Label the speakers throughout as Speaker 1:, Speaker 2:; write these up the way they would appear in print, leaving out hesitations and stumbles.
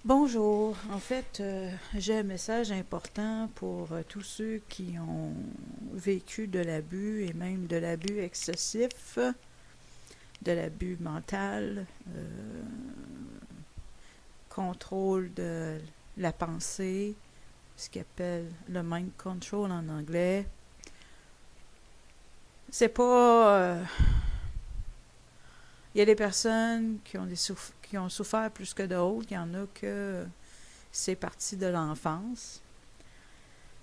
Speaker 1: Bonjour. En fait, j'ai un message important pour tous ceux qui ont vécu de l'abus et même de l'abus excessif, de l'abus mental, contrôle de la pensée, ce qu'ils appellent le mind control en anglais. C'est pas. Il y a des personnes qui ont souffert plus que d'autres. Il y en a que c'est parti de l'enfance.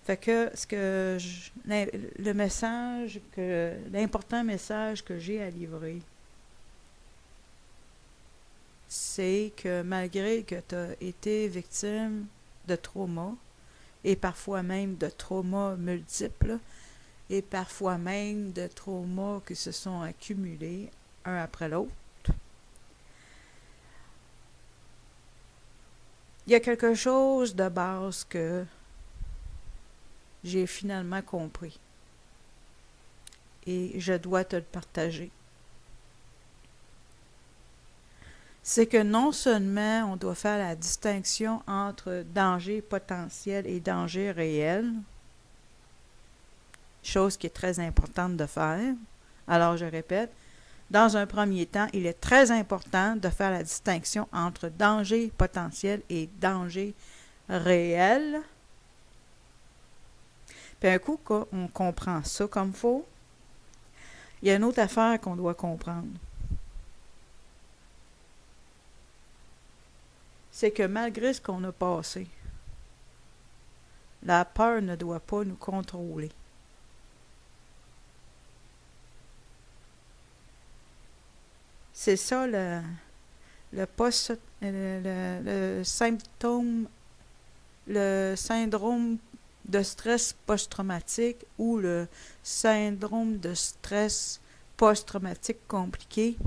Speaker 1: Fait que le message l'important message que j'ai à livrer, c'est que malgré que tu as été victime de traumas, et parfois même de traumas multiples, et parfois même de traumas qui se sont accumulés un après l'autre, il y a quelque chose de base que j'ai finalement compris. Et je dois te le partager. C'est que non seulement on doit faire la distinction entre danger potentiel et danger réel, chose qui est très importante de faire. Alors je répète, dans un premier temps, il est très important de faire la distinction entre danger potentiel et danger réel. Puis un coup qu'on comprend ça comme faut, il y a une autre affaire qu'on doit comprendre. C'est que malgré ce qu'on a passé, la peur ne doit pas nous contrôler. C'est ça le symptôme, le syndrome de stress post-traumatique ou le syndrome de stress post-traumatique compliqué.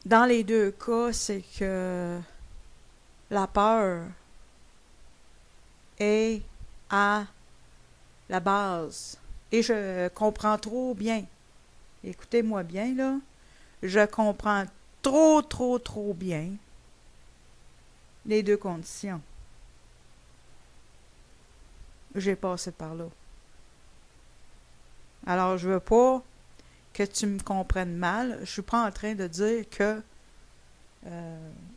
Speaker 1: Dans les deux cas, c'est que la peur est à la base. Et je comprends trop bien. Écoutez-moi bien, là. Je comprends trop bien les deux conditions. J'ai passé par là. Alors, je veux pas que tu me comprennes mal. Je suis pas en train de dire que...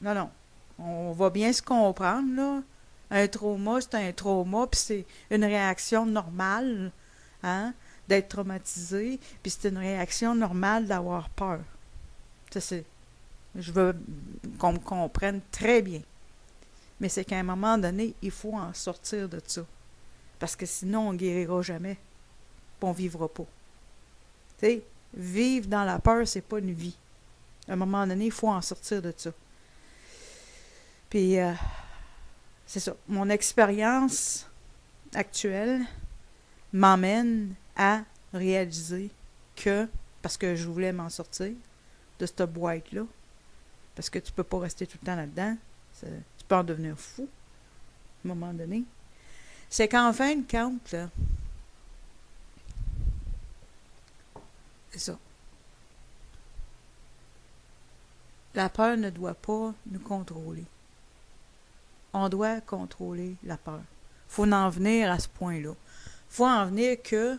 Speaker 1: non. On va bien se comprendre, là. Un trauma, c'est un trauma, puis c'est une réaction normale, hein, d'être traumatisé, puis c'est une réaction normale d'avoir peur. Je veux qu'on me comprenne très bien. Mais c'est qu'à un moment donné, il faut en sortir de ça. Parce que sinon, on ne guérira jamais. Puis on ne vivra pas. Tu sais, vivre dans la peur, c'est pas une vie. À un moment donné, il faut en sortir de ça. Puis, c'est ça. Mon expérience actuelle m'emmène à réaliser que, parce que je voulais m'en sortir de cette boîte-là, parce que tu peux pas rester tout le temps là-dedans, tu peux en devenir fou, à un moment donné, c'est qu'en fin de compte, là, c'est ça. La peur ne doit pas nous contrôler. On doit contrôler la peur. Il faut en venir à ce point-là. Il faut en venir que...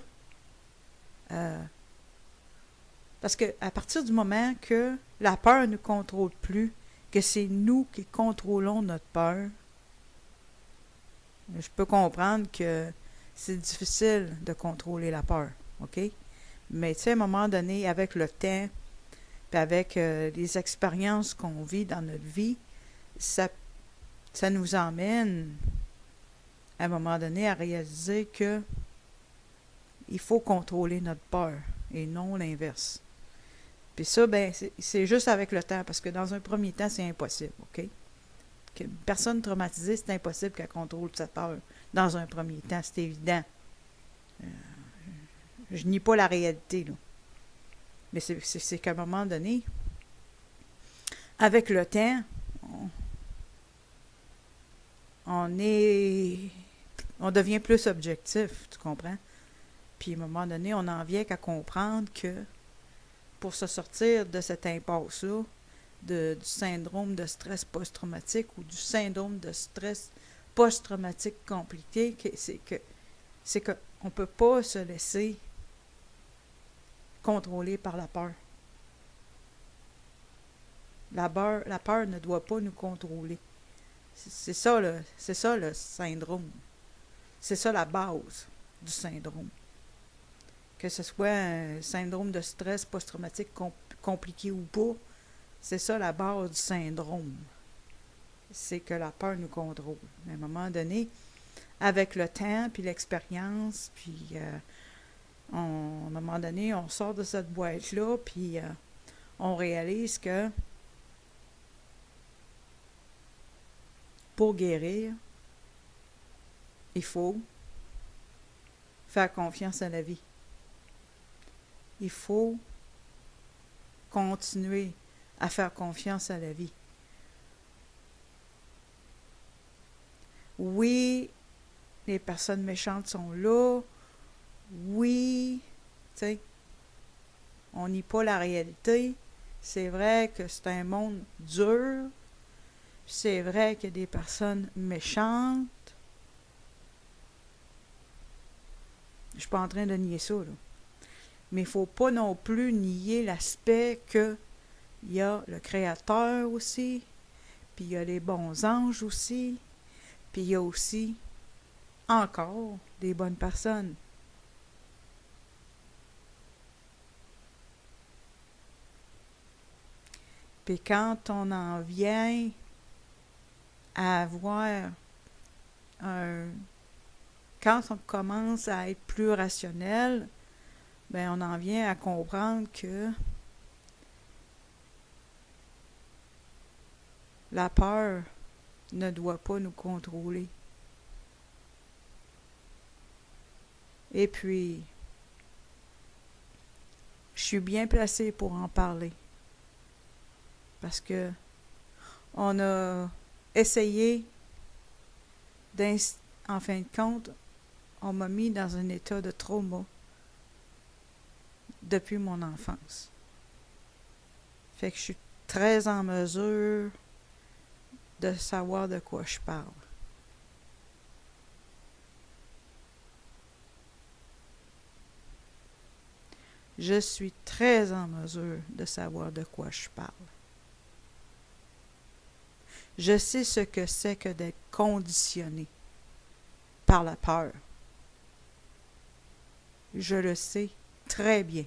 Speaker 1: parce que à partir du moment que la peur ne nous contrôle plus, que c'est nous qui contrôlons notre peur, je peux comprendre que c'est difficile de contrôler la peur, OK? Mais tu sais, à un moment donné, avec le temps, puis avec les expériences qu'on vit dans notre vie, ça nous emmène à un moment donné à réaliser que il faut contrôler notre peur et non l'inverse. Puis ça, ben, c'est juste avec le temps, parce que dans un premier temps, c'est impossible, OK? Une personne traumatisée, c'est impossible qu'elle contrôle sa peur dans un premier temps, c'est évident. Je nie pas la réalité, là. Mais c'est qu'à un moment donné, avec le temps, on devient plus objectif, tu comprends? Puis à un moment donné, on en vient qu'à comprendre que pour se sortir de cette impasse-là, du syndrome de stress post-traumatique ou du syndrome de stress post-traumatique compliqué, c'est qu'on ne peut pas se laisser contrôler par la peur. La peur ne doit pas nous contrôler. C'est ça le syndrome. C'est ça la base du syndrome. Que ce soit un syndrome de stress post-traumatique compliqué ou pas, c'est ça la base du syndrome. C'est que la peur nous contrôle. À un moment donné, avec le temps, puis l'expérience, puis à un moment donné, on sort de cette boîte-là, puis on réalise que pour guérir, il faut faire confiance à la vie. Il faut continuer à faire confiance à la vie. Oui, les personnes méchantes sont là. Oui, tu sais, on nie pas la réalité. C'est vrai que c'est un monde dur. C'est vrai qu'il y a des personnes méchantes. Je suis pas en train de nier ça, là. Mais il ne faut pas non plus nier l'aspect qu'il y a le Créateur aussi, puis il y a les bons anges aussi, puis il y a aussi encore des bonnes personnes. Puis quand on en vient à avoir quand on commence à être plus rationnel, ben on en vient à comprendre que la peur ne doit pas nous contrôler. Et puis, je suis bien placée pour en parler. Parce que on a essayé, en fin de compte, on m'a mis dans un état de trauma depuis mon enfance. Fait que je suis très en mesure de savoir de quoi je parle. Je suis très en mesure de savoir de quoi je parle. Je sais ce que c'est que d'être conditionné par la peur. Je le sais très bien.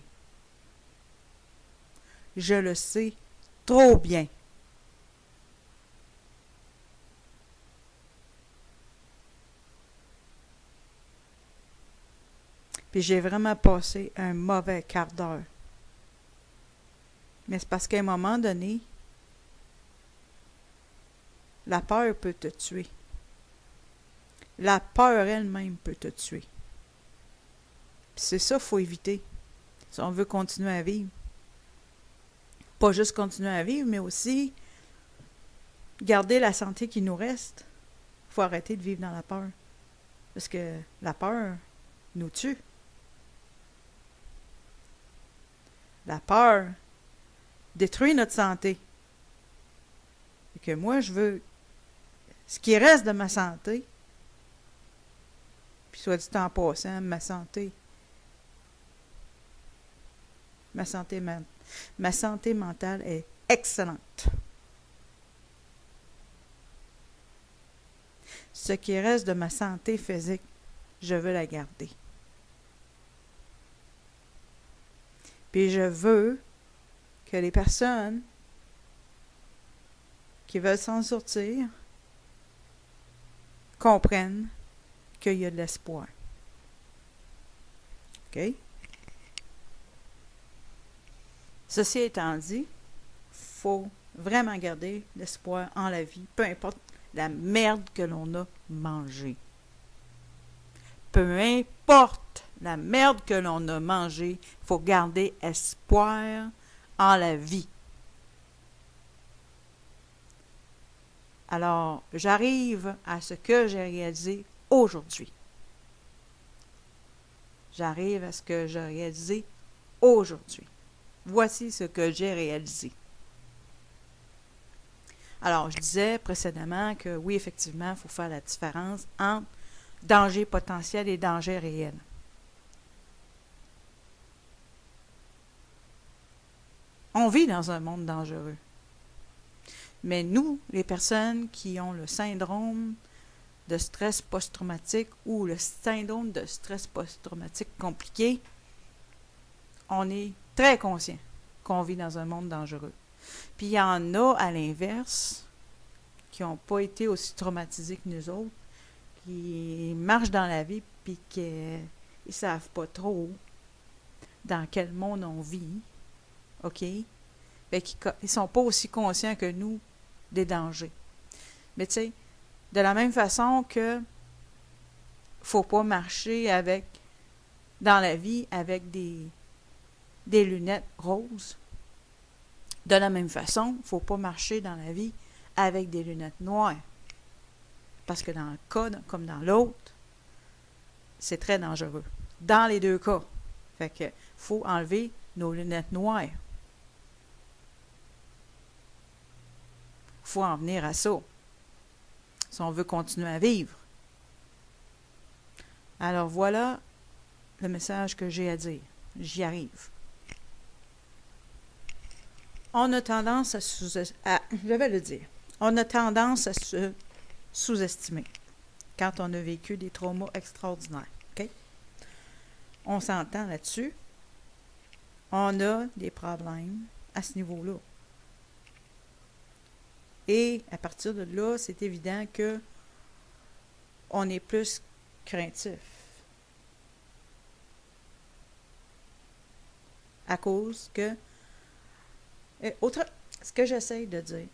Speaker 1: Je le sais trop bien. Puis j'ai vraiment passé un mauvais quart d'heure. Mais c'est parce qu'à un moment donné, la peur peut te tuer. La peur elle-même peut te tuer. Puis c'est ça qu'il faut éviter. Si on veut continuer à vivre. Pas juste continuer à vivre, mais aussi garder la santé qui nous reste. Il faut arrêter de vivre dans la peur. Parce que la peur nous tue. La peur détruit notre santé. Et que moi, je veux ce qui reste de ma santé. Puis soit dit en passant, ma santé mentale est excellente. Ce qui reste de ma santé physique, je veux la garder. Puis je veux que les personnes qui veulent s'en sortir comprennent qu'il y a de l'espoir. OK? Ceci étant dit, il faut vraiment garder l'espoir en la vie, peu importe la merde que l'on a mangée. Peu importe la merde que l'on a mangée, il faut garder espoir en la vie. Alors, j'arrive à ce que j'ai réalisé aujourd'hui. J'arrive à ce que j'ai réalisé aujourd'hui. Voici ce que j'ai réalisé. Alors, je disais précédemment que oui, effectivement, il faut faire la différence entre danger potentiel et danger réel. On vit dans un monde dangereux. Mais nous, les personnes qui ont le syndrome de stress post-traumatique ou le syndrome de stress post-traumatique compliqué, on est très conscient qu'on vit dans un monde dangereux. Puis il y en a, à l'inverse, qui n'ont pas été aussi traumatisés que nous autres, qui marchent dans la vie puis qui ne savent pas trop dans quel monde on vit. OK? Fait qu'ils ne sont pas aussi conscients que nous des dangers. Mais tu sais, de la même façon que faut pas marcher dans la vie avec des lunettes roses, de la même façon, faut pas marcher dans la vie avec des lunettes noires. Parce que dans le cas comme dans l'autre, c'est très dangereux. Dans les deux cas. Fait que faut enlever nos lunettes noires. Faut en venir à ça. Si on veut continuer à vivre. Alors voilà le message que j'ai à dire. J'y arrive. On a tendance je vais le dire. On a tendance à se sous-estimer quand on a vécu des traumas extraordinaires. OK? On s'entend là-dessus. On a des problèmes à ce niveau-là. Et à partir de là, c'est évident que on est plus craintif. À cause que... ce que j'essaie de dire,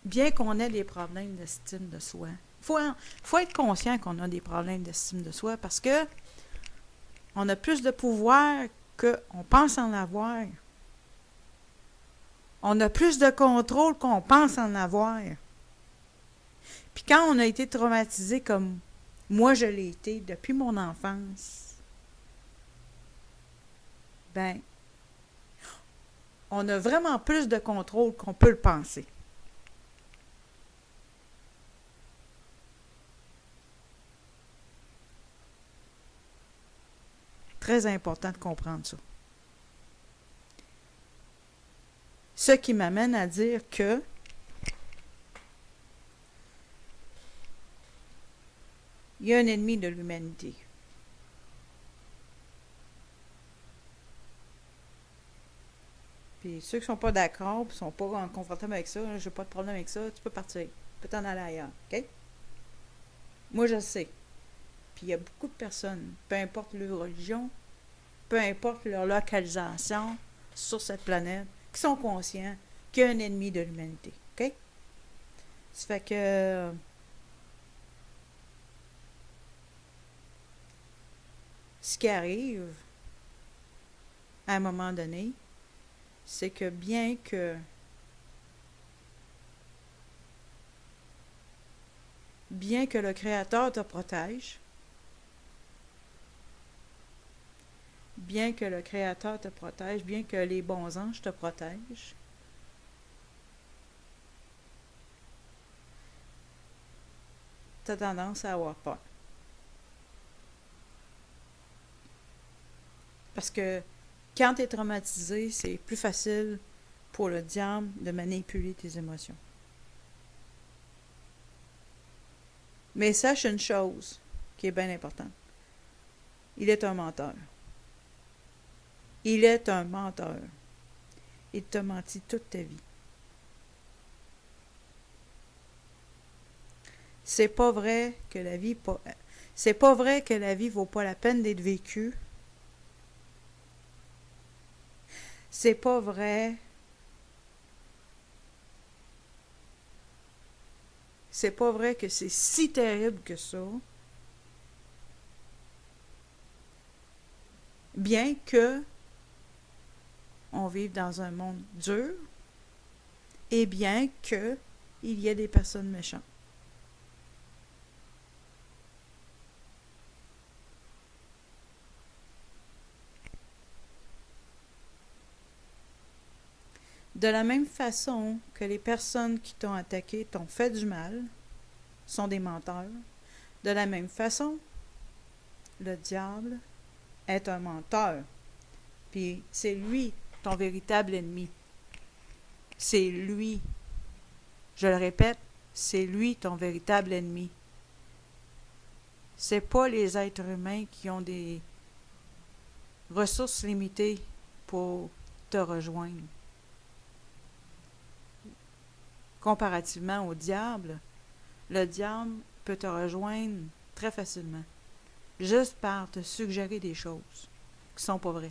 Speaker 1: bien qu'on ait des problèmes d'estime de soi, faut être conscient qu'on a des problèmes d'estime de soi parce que on a plus de pouvoir qu'on pense en avoir. On a plus de contrôle qu'on pense en avoir. Puis quand on a été traumatisé comme moi je l'ai été depuis mon enfance, ben, on a vraiment plus de contrôle qu'on peut le penser. Très important de comprendre ça. Ce qui m'amène à dire que il y a un ennemi de l'humanité. Puis ceux qui ne sont pas d'accord, qui ne sont pas confortables avec ça, je n'ai pas de problème avec ça, tu peux partir. Tu peux t'en aller ailleurs. OK? Moi, je sais. Puis il y a beaucoup de personnes, peu importe leur religion, peu importe leur localisation sur cette planète, qui sont conscients qu'il y a un ennemi de l'humanité. OK? Ça fait que ce qui arrive à un moment donné, c'est que bien que le Créateur te protège, bien que le Créateur te protège, bien que les bons anges te protègent, tu as tendance à avoir peur. Parce que quand tu es traumatisé, c'est plus facile pour le diable de manipuler tes émotions. Mais sache une chose qui est bien importante. Il est un menteur. Il est un menteur. Il t'a menti toute ta vie. C'est pas vrai que la vie vaut pas la peine d'être vécue. C'est pas vrai. C'est pas vrai que c'est si terrible que ça. Bien que on vive dans un monde dur et bien que il y ait des personnes méchantes. De la même façon que les personnes qui t'ont attaqué t'ont fait du mal, sont des menteurs, de la même façon, le diable est un menteur. Puis c'est lui ton véritable ennemi. C'est lui. Je le répète, c'est lui ton véritable ennemi. C'est pas les êtres humains qui ont des ressources limitées pour te rejoindre. Comparativement au diable, le diable peut te rejoindre très facilement, juste par te suggérer des choses qui sont pas vraies.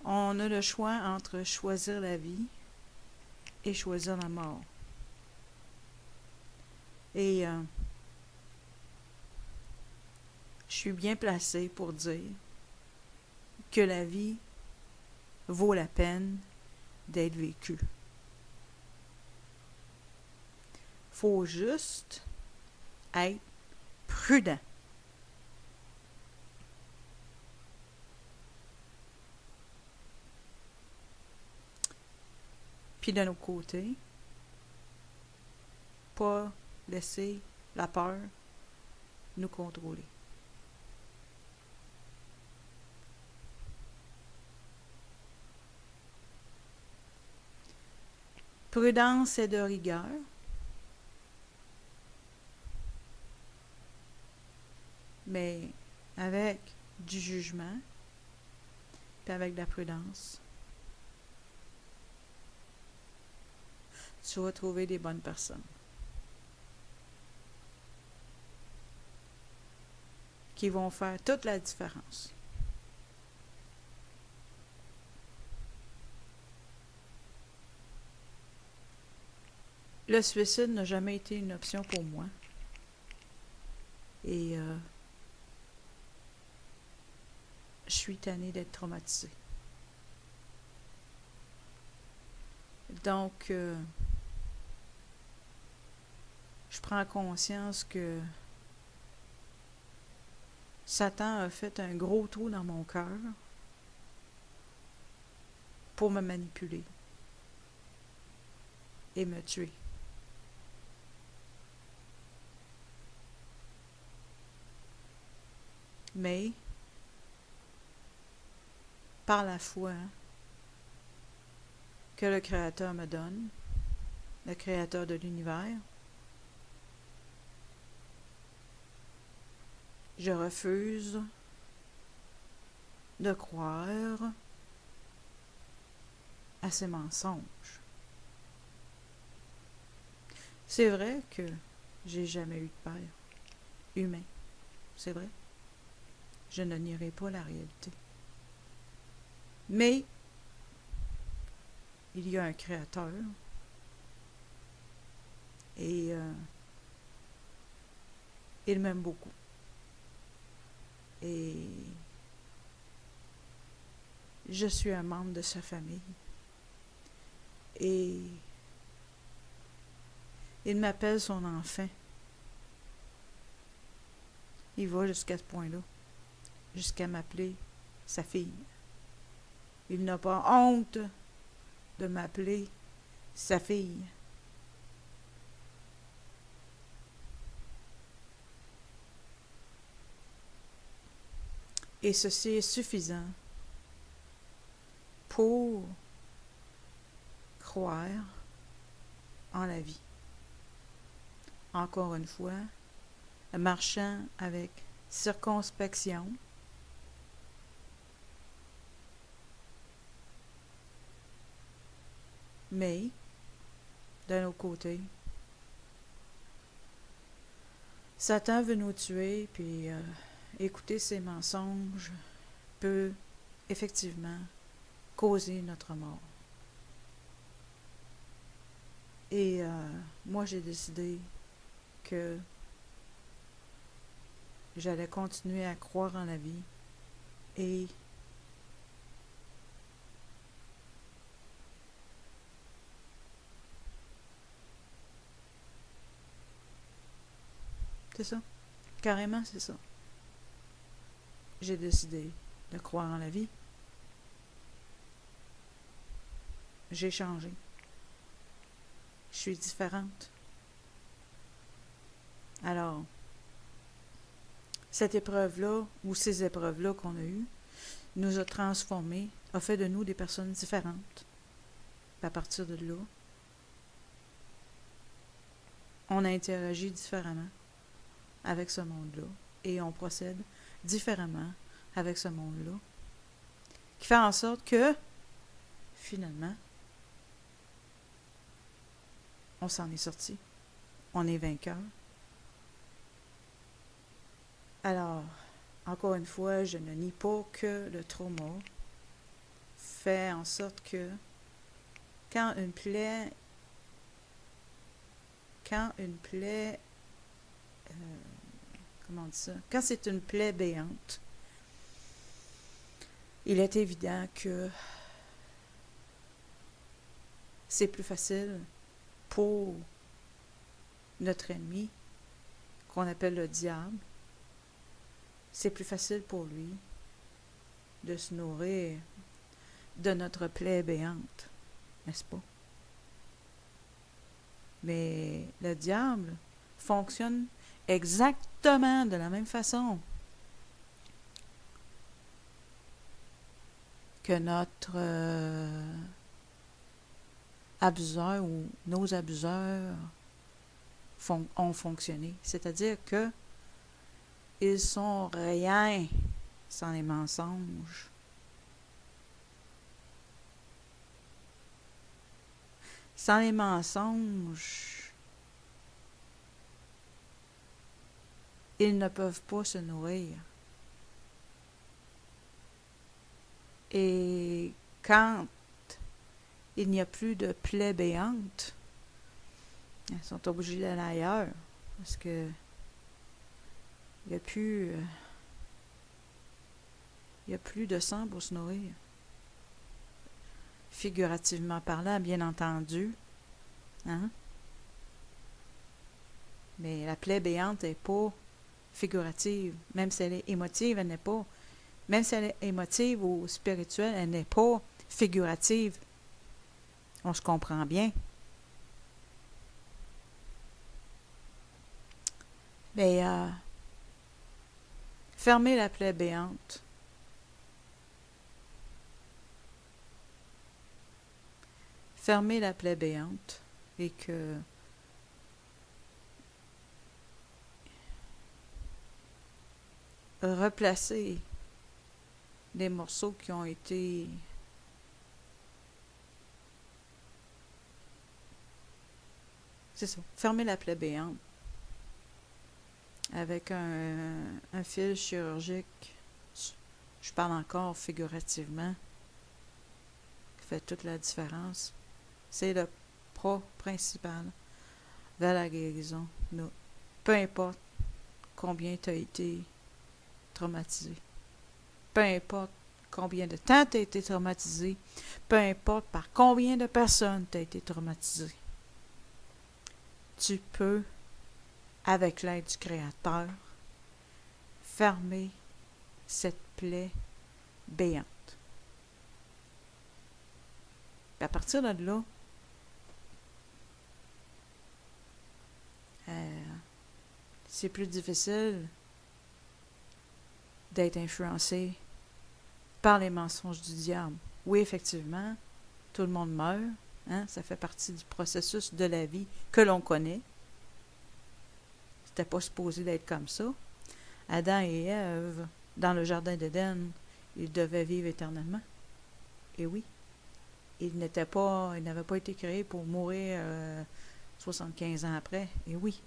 Speaker 1: On a le choix entre choisir la vie et choisir la mort. Et je suis bien placée pour dire que la vie vaut la peine d'être vécue. Faut juste être prudent. Puis de nos côtés, pas laisser la peur nous contrôler. Prudence et de rigueur. Mais avec du jugement, puis avec de la prudence, tu vas trouver des bonnes personnes qui vont faire toute la différence. Le suicide n'a jamais été une option pour moi. Et je suis tannée d'être traumatisée. Donc, je prends conscience que Satan a fait un gros trou dans mon cœur pour me manipuler et me tuer. Mais, par la foi que le Créateur me donne, le Créateur de l'univers, je refuse de croire à ces mensonges. C'est vrai que j'ai jamais eu de père humain, c'est vrai. Je ne nierai pas la réalité. Mais il y a un créateur et il m'aime beaucoup. Et je suis un membre de sa famille. Et il m'appelle son enfant. Il va jusqu'à ce point-là, jusqu'à m'appeler sa fille. Il n'a pas honte de m'appeler sa fille. Et ceci est suffisant pour croire en la vie. Encore une fois, marchant avec circonspection, mais d'un autre côté, Satan veut nous tuer, puis écouter ses mensonges peut effectivement causer notre mort. Et moi, j'ai décidé que j'allais continuer à croire en la vie et C'est ça. Carrément, c'est ça. J'ai décidé de croire en la vie. J'ai changé. Je suis différente. Alors, cette épreuve-là, ou ces épreuves-là qu'on a eues, nous a transformés, a fait de nous des personnes différentes. À partir de là, on interagit différemment avec ce monde-là et on procède différemment avec ce monde-là, qui fait en sorte que, finalement, on s'en est sorti. On est vainqueur. Alors, encore une fois, je ne nie pas que le trauma fait en sorte que quand une plaie, comment on dit ça? Quand c'est une plaie béante, il est évident que c'est plus facile pour notre ennemi, qu'on appelle le diable, c'est plus facile pour lui de se nourrir de notre plaie béante, n'est-ce pas? Mais le diable fonctionne exactement de la même façon que notre abuseur ou nos abuseurs ont fonctionné. C'est-à-dire que ils sont rien sans les mensonges. Sans les mensonges, ils ne peuvent pas se nourrir. Et quand il n'y a plus de plaie béante, ils sont obligés d'aller ailleurs parce que il n'y a plus de sang pour se nourrir. Figurativement parlant, bien entendu. Hein? Mais la plaie béante n'est pas figurative. Même si elle est émotive, elle n'est pas. Même si elle est émotive ou spirituelle, elle n'est pas figurative. On se comprend bien. Mais fermez la plaie béante. Fermez la plaie béante et que replacez les morceaux qui ont été c'est ça, fermez la plaie béante avec un fil chirurgique, je parle encore figurativement, qui fait toute la différence. C'est le pas principal vers la guérison. Peu importe combien tu as été traumatisé, peu importe combien de temps tu as été traumatisé, peu importe par combien de personnes tu as été traumatisé, tu peux, avec l'aide du Créateur, fermer cette plaie béante. Puis à partir de là, c'est plus difficile d'être influencé par les mensonges du diable. Oui, effectivement, tout le monde meurt, hein? Ça fait partie du processus de la vie que l'on connaît. C'était pas supposé d'être comme ça. Adam et Ève, dans le jardin d'Éden, ils devaient vivre éternellement. Et oui, ils n'avaient pas été créés pour mourir 75 ans après. Et oui.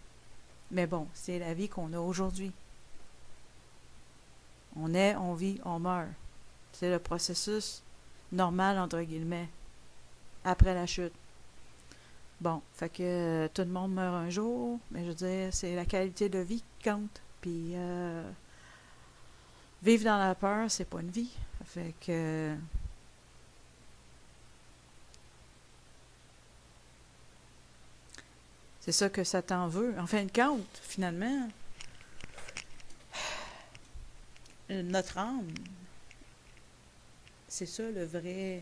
Speaker 1: Mais bon, c'est la vie qu'on a aujourd'hui. On est, on vit, on meurt. C'est le processus normal, entre guillemets, après la chute. Bon, fait que tout le monde meurt un jour, mais je veux dire, c'est la qualité de vie qui compte. Puis, vivre dans la peur, c'est pas une vie. Fait que... c'est ça que Satan veut. En fin de compte, finalement, Notre âme, c'est ça le vrai...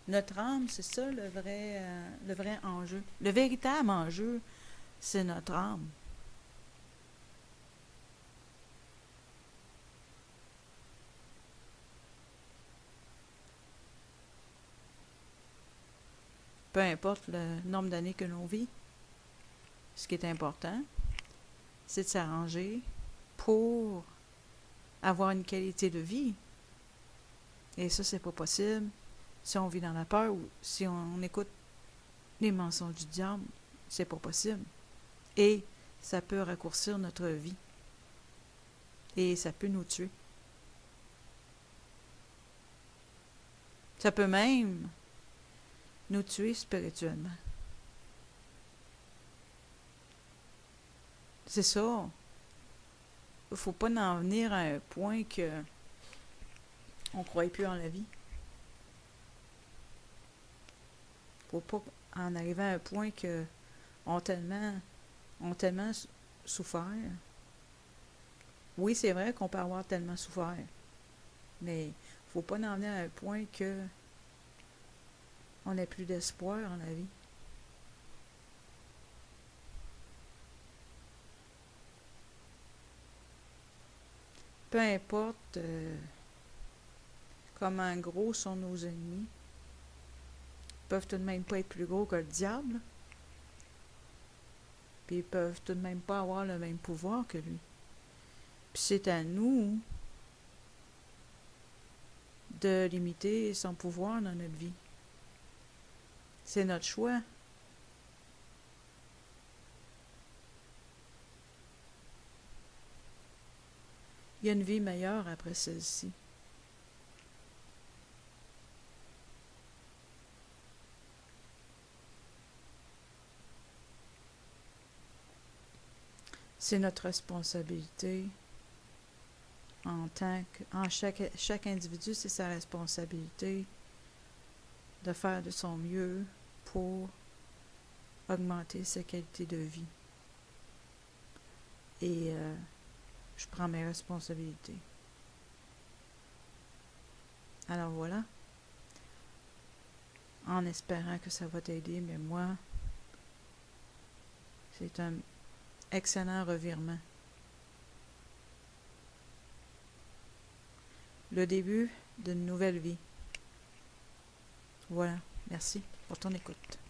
Speaker 1: Notre âme, c'est ça le vrai enjeu. Le véritable enjeu, c'est notre âme. Peu importe le nombre d'années que l'on vit, ce qui est important, c'est de s'arranger pour avoir une qualité de vie. Et ça, c'est pas possible si on vit dans la peur ou si on écoute les mensonges du diable. C'est pas possible. Et ça peut raccourcir notre vie. Et ça peut nous tuer. Ça peut même nous tuer spirituellement. C'est ça. Il ne faut pas en venir à un point que on ne croit plus en la vie. Il ne faut pas en arriver à un point que on tellement souffert. Oui, c'est vrai qu'on peut avoir tellement souffert. Mais il ne faut pas en venir à un point que on n'a plus d'espoir en la vie. Peu importe comment gros sont nos ennemis, ils peuvent tout de même pas être plus gros que le diable. Puis ils peuvent tout de même pas avoir le même pouvoir que lui. Puis c'est à nous de limiter son pouvoir dans notre vie. C'est notre choix. Il y a une vie meilleure après celle-ci. C'est notre responsabilité en tant que... chaque individu, c'est sa responsabilité de faire de son mieux pour augmenter sa qualité de vie. Et je prends mes responsabilités. Alors voilà. En espérant que ça va t'aider, mais moi, c'est un excellent revirement. Le début d'une nouvelle vie. Voilà. Merci pour ton écoute.